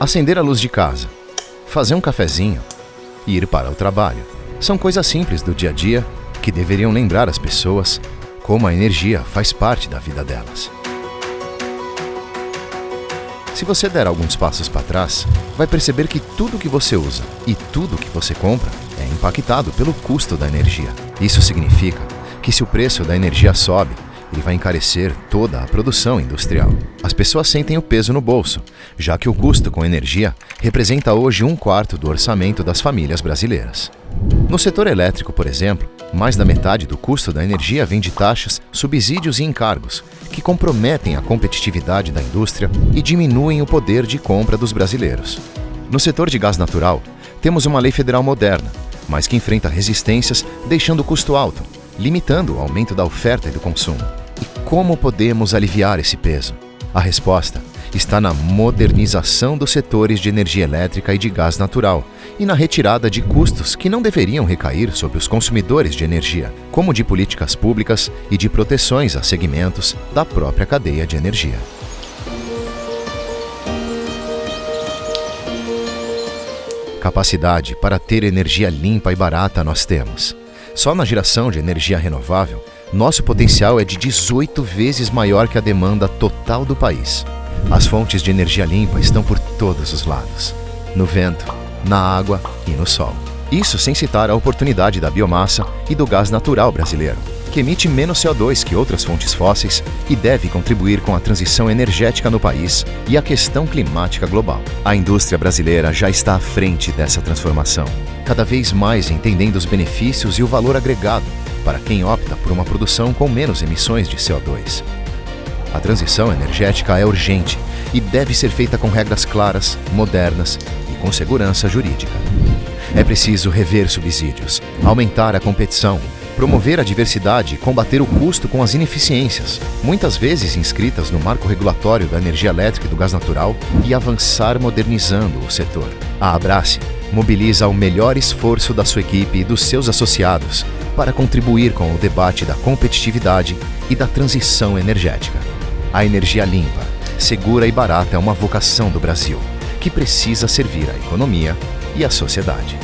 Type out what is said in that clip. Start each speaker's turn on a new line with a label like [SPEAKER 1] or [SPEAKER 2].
[SPEAKER 1] Acender a luz de casa, fazer um cafezinho e ir para o trabalho. São coisas simples do dia a dia que deveriam lembrar as pessoas como a energia faz parte da vida delas. Se você der alguns passos para trás, vai perceber que tudo que você usa e tudo que você compra é impactado pelo custo da energia. Isso significa que se o preço da energia sobe, ele vai encarecer toda a produção industrial. As pessoas sentem o peso no bolso, já que o custo com energia representa hoje 1/4 do orçamento das famílias brasileiras. No setor elétrico, por exemplo, mais da metade do custo da energia vem de taxas, subsídios e encargos, que comprometem a competitividade da indústria e diminuem o poder de compra dos brasileiros. No setor de gás natural, temos uma lei federal moderna, mas que enfrenta resistências, deixando o custo alto, limitando o aumento da oferta e do consumo. E como podemos aliviar esse peso? A resposta está na modernização dos setores de energia elétrica e de gás natural e na retirada de custos que não deveriam recair sobre os consumidores de energia, como de políticas públicas e de proteções a segmentos da própria cadeia de energia. Capacidade para ter energia limpa e barata nós temos. Só na geração de energia renovável, nosso potencial é de 18 vezes maior que a demanda total do país. As fontes de energia limpa estão por todos os lados, no vento, na água e no sol. Isso sem citar a oportunidade da biomassa e do gás natural brasileiro, que emite menos CO2 que outras fontes fósseis e deve contribuir com a transição energética no país e a questão climática global. A indústria brasileira já está à frente dessa transformação, cada vez mais entendendo os benefícios e o valor agregado para quem opta por uma produção com menos emissões de CO2. A transição energética é urgente e deve ser feita com regras claras, modernas e com segurança jurídica. É preciso rever subsídios, aumentar a competição, promover a diversidade e combater o custo com as ineficiências, muitas vezes inscritas no marco regulatório da energia elétrica e do gás natural, e avançar modernizando o setor. A Abrace mobiliza o melhor esforço da sua equipe e dos seus associados para contribuir com o debate da competitividade e da transição energética. A energia limpa, segura e barata é uma vocação do Brasil, que precisa servir a economia e a sociedade.